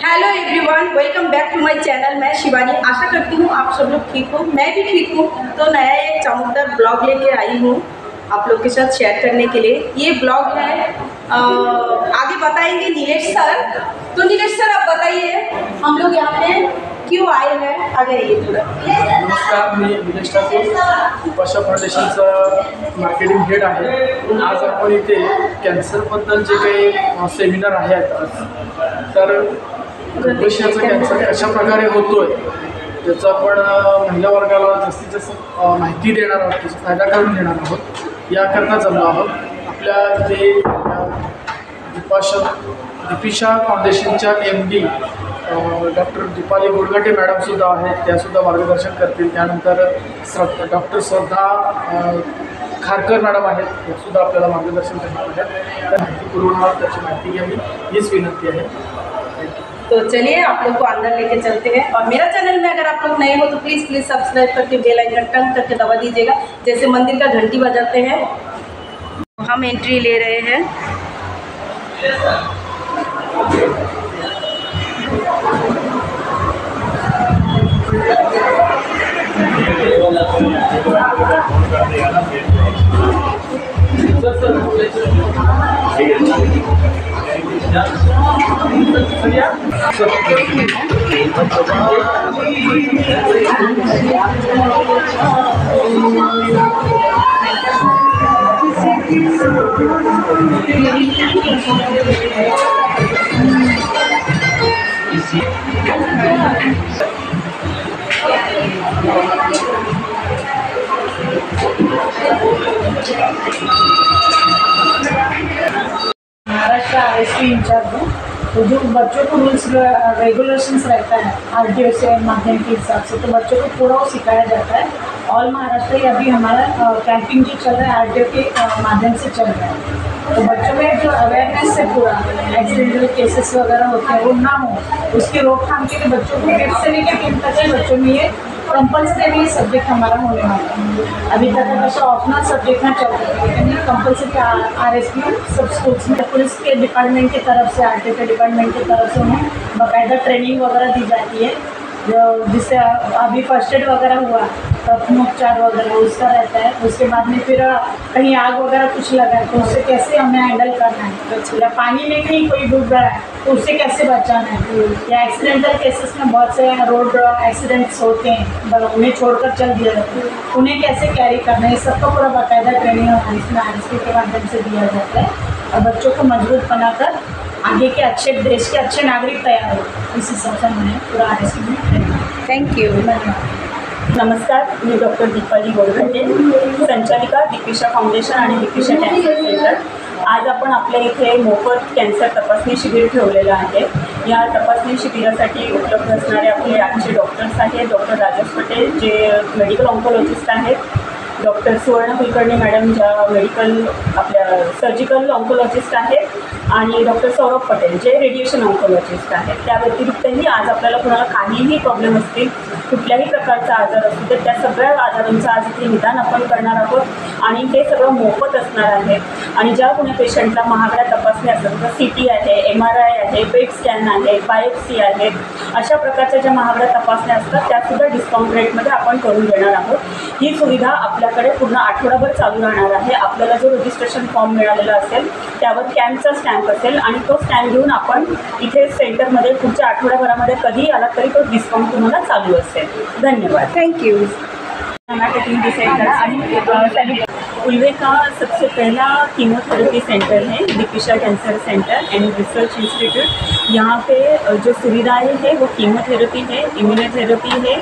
Hello everyone, welcome back to my channel. मैं शिवानी, आशा करती हूँ आप सब लोग ठीक हो, मैं भी ठीक हूँ। तो नया एक चमकदार ब्लॉग लेके आई हूँ आप लोग के साथ शेयर करने के लिए। ये ब्लॉग है आगे बताएंगे नीलेश सर। तो नीलेश सर आप बताइए हम लोग यहाँ पे क्यों आए हैं, आगे ये पूरा। नमस्कार, मी निलेश ठाकूर, दीपाशा फाउंडेशनचा मार्केटिंग हेड आहे। आज आपण इथे कॅन्सरबद्दल जे काही सेमिनार आहे तर गर्भाशयाचा कॅन्सर कशा प्रकारे होतोय त्याचा आपण महिला वर्गाला जास्तीत जास्त माहिती देणार आहोत, त्याचा फायदा करून घेणार आहोत। याकरता जमलो आहोत। आपल्या जे दीपिशा फाउंडेशनच्या MD डॉक्टर दीपाली गोडघाटे मॅडमसुद्धा आहेत, त्यासुद्धा मार्गदर्शन करतील। त्यानंतर डॉक्टर श्रद्धा खारकर मॅडम आहेत, त्यासुद्धा आपल्याला मार्गदर्शन करणार आहेत। तर माहिती पुरवणार, त्याची माहिती घ्यावी हीच विनंती आहे। तो चलिए आप लोग को अंदर लेके चलते हैं। और मेरा चैनल में अगर आप लोग नए हो तो प्लीज़ सब्सक्राइब करके बेल आइकन टंग करके दबा दीजिएगा, जैसे मंदिर का घंटी बजाते हैं। हम एंट्री ले रहे हैं। महाराष्ट्र RSP इंचार्ज हूँ। तो जो बच्चों को रूल्स रेगुलेशंस रहता है RDO से माध्यम के हिसाब से, तो बच्चों को पूरा वो सिखाया जाता है। ऑल महाराष्ट्र ही अभी हमारा कैंपिंग जो चल रहा है RDO के माध्यम से चल रहा है। तो बच्चों में जो अवेयरनेस है, पूरा एक्सीडेंटल केसेस वगैरह होते हैं वो ना हो, उसकी रोकथाम के लिए बच्चों को 1 से लेकर 3 तक के बच्चों में ये कंपल्सरी सब्जेक्ट हमारा होने वाला है। अभी तक ऐसा ऑप्शनल सब्जेक्ट ना चल रहा है, लेकिन कंपल्सरी RSP सब स्कूल्स में पुलिस के डिपार्टमेंट की तरफ से, RTO के डिपार्टमेंट की तरफ से उन्हें बाकायदा ट्रेनिंग वगैरह दी जाती है। जो जिससे अभी फर्स्ट एड वगैरह हुआ, उपचार वगैरह उसका रहता है। उसके बाद में फिर कहीं आग वगैरह कुछ लगा है तो उससे कैसे हमें हैंडल करना है, या पानी में कहीं कोई डूब रहा है तो उससे कैसे बचाना है, या एक्सीडेंटल केसेस में बहुत से रोड एक्सीडेंट्स होते हैं, उन्हें छोड़कर चल दिया जाता है, उन्हें कैसे कैरी करना है, सबका पूरा बाकायदा ट्रेनिंग इसमें RSP के माध्यम से दिया जाता है। और बच्चों को मजबूत बनाकर आगे के अच्छे देश के अच्छे नागरिक तैयार हो, इस हिसाब से मैंने पूरा RSP में। Thank you. नमस्कार, मी डॉक्टर दीपाली गोडघाटे, संचालिका दीपिशा फाउंडेशन आणि दीपिशा कॅन्सर सेंटर। आज आपण आपल्या इथे मोफत कॅन्सर तपासणी शिबिर ठेवलेलं आहे। या तपासणी शिबिरासाठी उपलब्ध असणारे आपले आजचे डॉक्टर्स आहेत डॉक्टर राजेश पटेल, जे मेडिकल ऑन्कोलॉजिस्ट आहेत, डॉक्टर सुवर्ण कुलकर्णी मॅडम, ज्या मेडिकल आपल्या सर्जिकल ऑन्कोलॉजिस्ट आहेत, आणि डॉक्टर सौरभ पटेल, जे रेडिएशन ऑन्कोलॉजिस्ट आहेत। त्या व्यतिरिक्तही आज आपल्याला कोणाला काहीही प्रॉब्लेम असतील, कुठल्याही प्रकारचा आजार असतो तर त्या सगळ्या आजारांचं आज इथे निदान आपण करणार आहोत, आणि हे सगळं मोफत असणार आहे। आणि ज्या कोणी पेशंटला महागड्या तपासण्या असतात, तर CT आहे, MRI आहे, पेट स्कॅन आहे, बायोप्सी आहे, अशा प्रकारच्या ज्या महागड्या तपासण्या असतात त्यासुद्धा डिस्काउंट रेटमध्ये आपण करून देणार आहोत। ही सुविधा आपल्याकडे पूर्ण आठवडाभर चालू राहणार आहे। आपल्याला जो रजिस्ट्रेशन फॉर्म मिळालेला असेल त्यावर कॅम्पचा स्टॅम्प असेल, आणि तो स्टॅम्प घेऊन आपण इथे सेंटरमध्ये पुढच्या आठवड्याभरामध्ये कधीही आला तरी तो डिस्काउंट तुम्हाला चालू असेल। धन्यवाद। Thank you. टिंग डिसाइड करा। आणि उल्वे का सबसे पहला कीमोथेरेपी सेंटर है Deepisha cancer centre and research institute. यहाँ पे जो सुविधाएं हैं वो कीमोथेरेपी है, इम्यूनोथेरेपी है,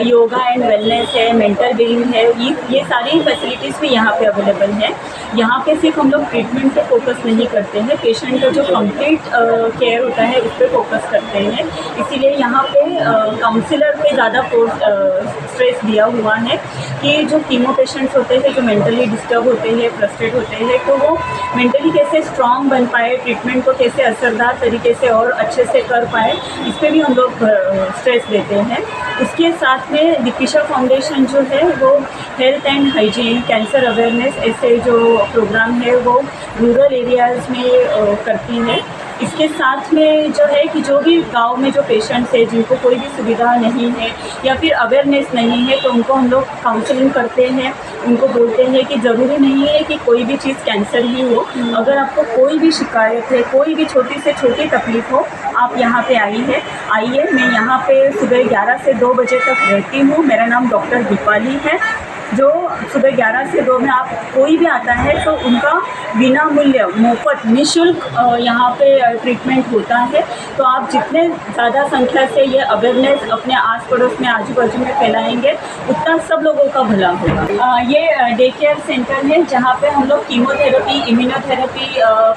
योगा एंड वेलनेस है, मेंटल बीइंग है, ये सारी फैसिलिटीज़ भी यहाँ पे अवेलेबल है। यहाँ पे सिर्फ हम लोग ट्रीटमेंट पे फोकस नहीं करते हैं, पेशेंट का जो कंप्लीट केयर होता है उस पर फोकस करते हैं। इसीलिए यहाँ पे काउंसलर पे ज़्यादा स्ट्रेस दिया हुआ है कि जो कीमो पेशेंट्स होते हैं, जो मेंटली डिस्टर्ब होते हैं, फ्रस्ट्रेट होते हैं, तो वो मेंटली कैसे स्ट्रॉन्ग बन पाए, ट्रीटमेंट को कैसे असरदार तरीके से और अच्छे से कर पाए, इस पर भी हम लोग स्ट्रेस देते हैं। उसके साथ में दीपिशा फाउंडेशन जो है वो health end hygiene, cancer awareness, ऐसे जो प्रोग्राम है वो रूरल एरियाज़ में करती है। इसके साथ में जो है कि जो भी गांव में जो पेशेंट्स है जिनको कोई भी सुविधा नहीं है या फिर अवेयरनेस नहीं है, तो उनको हम लोग काउंसलिंग करते हैं, उनको बोलते हैं कि ज़रूरी नहीं है कि कोई भी चीज़ कैंसर ही हो। अगर आपको कोई भी शिकायत है, कोई भी छोटी से छोटी तकलीफ़ हो, आप यहाँ पे आइए। मैं यहाँ पे सुबह 11 से 2 बजे तक रहती हूँ। मेरा नाम डॉक्टर दीपाली है। जो सुबह 11 से 2 में आप कोई भी आता है तो उनका बिना मूल्य, मुफ्त, निःशुल्क यहाँ पे ट्रीटमेंट होता है। तो आप जितने ज़्यादा संख्या से ये अवेयरनेस अपने आस पड़ोस में, आजू बाजू में फैलाएंगे, उतना सब लोगों का भला होगा। ये डे केयर सेंटर है जहाँ पे हम लोग chemotherapy, immunotherapy,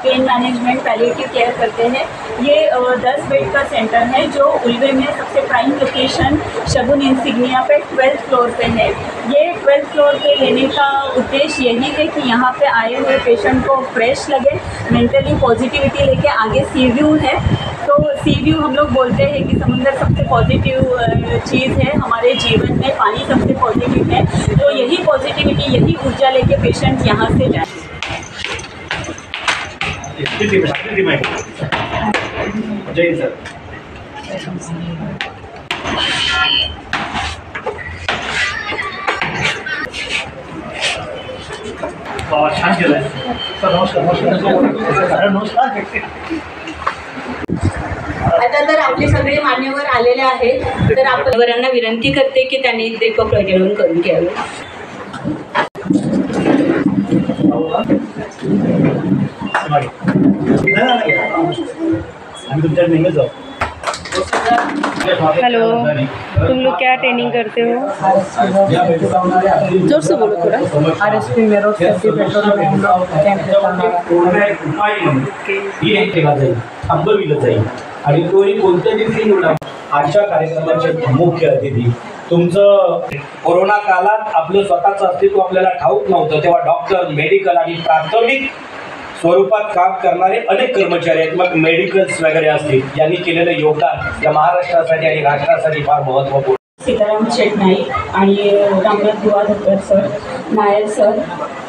pain management, palliative care करते हैं। ये 10 बेड का सेंटर है जो उल्वे में सबसे प्राइम लोकेशन शगुन इंसिग्निया पे 12th फ्लोर पे है। ये 12th फ्लोर पे लेने का उद्देश्य यही है कि यहाँ पे आए हुए पेशेंट को फ्रेश लगे, मेंटली पॉजिटिविटी लेके आगे सी व्यू है। तो सी व्यू हम लोग बोलते हैं कि समुंदर सबसे पॉजिटिव चीज़ है हमारे जीवन में, पानी सबसे पॉजिटिव है। तो यही पॉजिटिविटी, यही ऊर्जा लेके पेशेंट यहाँ से जाए। जय सर। छान केलं सर. नमस्कार. नमस्कार. आता तर आपले सगळे मान्यवर आलेले आहेत, तर आपण विनंती करते की त्यांनी दीप प्रज्वलन करून घ्यावे. आम्ही तुमच्या नेहमी जाऊ. हेलो, तुम लोग क्या ट्रेनिंग करते हो? जोर से बोलो थोड़ा. RSP में रोड सेफ्टी पेट्रोल में हम लोग कैंप उपाय म्हणून ही एक केला जाईल, थांबविलं जाईल आणि तोही कोणत्या दिवशी निवडा. आजच्या कार्यक्रमाचे मुख्य अतिथी तुमचं कोरोना काळात आपलं स्वतःचं अस्तित्व आपल्याला ठाऊक नव्हतं, तेव्हा डॉक्टर, मेडिकल आणि प्राथमिक स्वरूपात काम करणारे अनेक कर्मचारी आहेत, मग मेडिकल्स वगैरे असतील, यांनी केलेलं योगदान या महाराष्ट्रासाठी आणि राष्ट्रासाठी फार महत्त्वपूर्ण. सीताराम शेठ नाईक आणि रामनाथ दुवाधकर सर, नायर सर,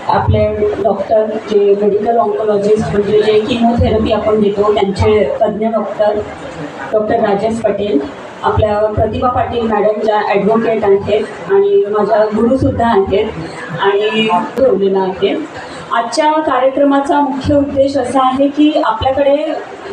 आपले डॉक्टर जे मेडिकल ऑन्कोलॉजिस्ट म्हणजे जे किमोथेरपी आपण देतो त्यांचे तज्ज्ञ डॉक्टर राजेश पटेल, आपल्या प्रतिभा पाटील मॅडम ज्या ॲडव्होकेट आहेत आणि माझ्या गुरुसुद्धा आहेत आणि ठेवलेला आहे. आजच्या कार्यक्रमाचा मुख्य उद्देश असा आहे की आपल्याकडे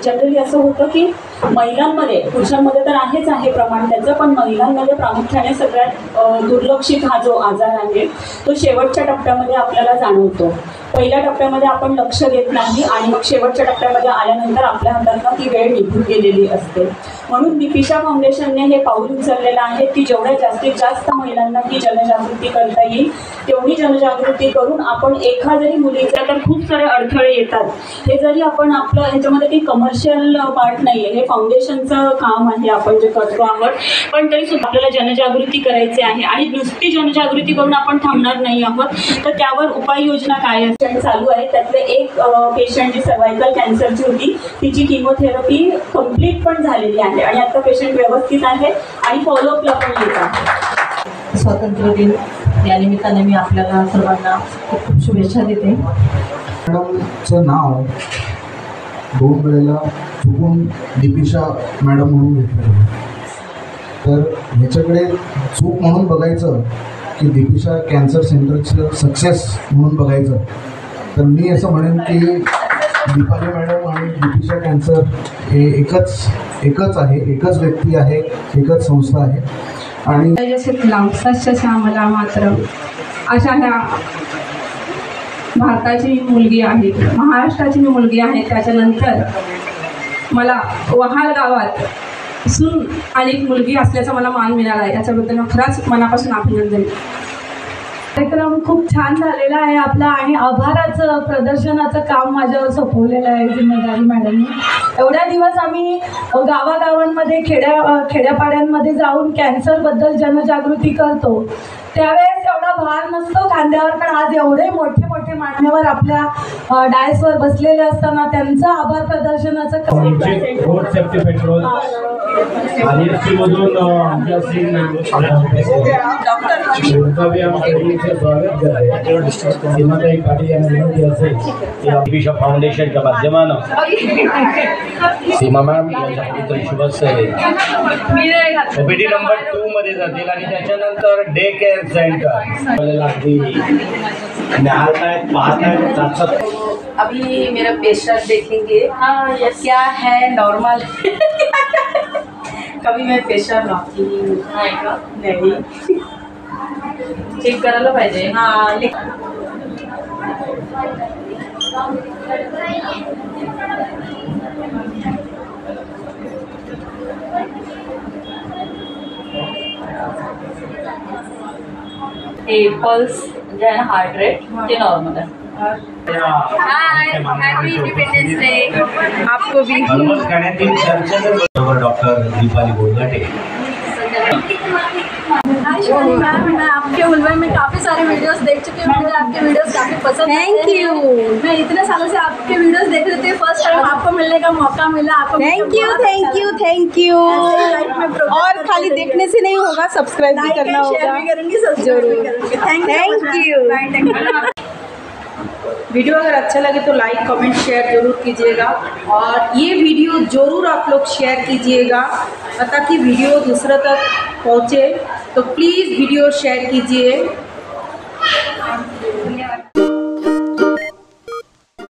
जनरली असं होतं की महिलांमध्ये, पुरुषांमध्ये तर आहेच आहे प्रमाण त्याचं, पण महिलांमध्ये प्रामुख्याने सगळ्यात दुर्लक्षित हा जो आजार आहे तो शेवटच्या टप्प्यामध्ये आपल्याला जाणवतो. पहिल्या टप्प्यामध्ये आपण लक्ष देत नाही आणि मग शेवटच्या टप्प्यामध्ये आल्यानंतर आपल्या हातातनं ती वेळ निघून गेलेली असते. म्हणून दीपिशा फाउंडेशनने हे पाऊल उचललेलं आहे की जेवढ्या जास्तीत जास्त महिलांना ही जनजागृती करता येईल तेवढी जनजागृती करून आपण एखाद्या मुलीचा, तर खूप सारे अडथळे येतात, हे जरी आपण आपलं ह्याच्यामध्ये काही कमर्शियल पार्ट नाही आहे, हे फाउंडेशनचं काम आहे आपण जे करतो आहोत, पण तरीसुद्धा आपल्याला जनजागृती करायची आहे आणि नुसती जनजागृती करून आपण थांबणार नाही आहोत. तर त्यावर उपाययोजना काय चालू आहे. त्यातले एक पेशंट जी सर्वायकल कॅन्सरची होती तिची किमोथेरपी कंप्लीट पण झालेली आहे आणि आता पेशंट व्यवस्थित आहे आणि फॉलोअपला पण येत आहे. स्वातंत्र्य दिन या निमित्ताने मी आपल्याला सर्वांना खूप खूप शुभेच्छा देते. मॅडमचं नाव 2 वेळेला चुकून दीपिशा मॅडम म्हणून घेतलं, तर ह्याच्याकडे चूक म्हणून बघायचं की दीपिशा कॅन्सर सेंटरचं सक्सेस म्हणून बघायचं, तर मी असं म्हणेन की दीपाली मॅडम आणि दीपिशा कॅन्सर हे एकच आहे, एकच व्यक्ती आहे, एकच संस्था आहे. आणि जैसे लावसाच्या श्यामला मात्र अशा ह्या भारताची मुलगी आहे, महाराष्ट्राची मुलगी आहे. त्याच्यानंतर मला वहाल गावात सून आणि एक मुलगी असल्याचा मला मान मिळाला आहे, याच्याबद्दल खरंच मनापासून अभिनंदन. कार्यक्रम खूप छान झालेला आहे आपला आणि आभाराचं प्रदर्शनाचं काम माझ्यावर सोपवलेलं आहे जिम्मेदारी मॅडमनी. एवढ्या दिवस आम्ही गावागावांमध्ये खेड्यापाड्यांमध्ये जाऊन कॅन्सरबद्दल जनजागृती करतो, त्यावेळेस एवढा भार नसतो खांद्यावर, पण आज एवढे मोठे मोठे मान्यवर आपल्या डायसवर बसलेले असताना त्यांचं आभार प्रदर्शनाचं रोड सेफ्टी पेट्रोल आणि मधून आमच्या सीमाताई पाटील यांना विनंती असेल की दिपीशा फाउंडेशनच्या माध्यमानं सीमा मॅम यांच्या पवित्र शुभस्थळी ओपीडी नंबर 2 मध्ये जातील आणि त्याच्यानंतर डे केअर सेंटर लागतील. अभी मेरा पेशेंट देखेंगे क्या है नॉर्मल कभी मैं पेशेंट नहीं चेक करायला पाहिजे. हाँ पल्स जे आहे ना हार्ट रेट ते नॉर्मल आहे. हैप्पी इंडिपेंडेंस डे आपको भी. डॉक्टर दीपाली गोडघाटे. हाय शिवानी मैम, मैं आपके उलवे में काफ़ी सारे वीडियोस देख चुकी हूँ. मुझे आपके वीडियोस काफ़ी पसंद है. Thank you. मैं इतने सालों से आपके वीडियोस देख रही थी. फर्स्ट टाइम आपको मिलने का मौका मिला. आपको thank you thank you thank you. और खाली देखने से नहीं होगा, सब्सक्राइब भी करना होगा. जरूर. Thank you. वीडियो अगर अच्छा लगे तो लाइक कमेंट शेयर जरूर कीजिएगा और ये वीडियो ज़रूर आप लोग शेयर कीजिएगा ताकि वीडियो दूसरों तक पहुँचे. तो प्लीज़ वीडियो शेयर कीजिए.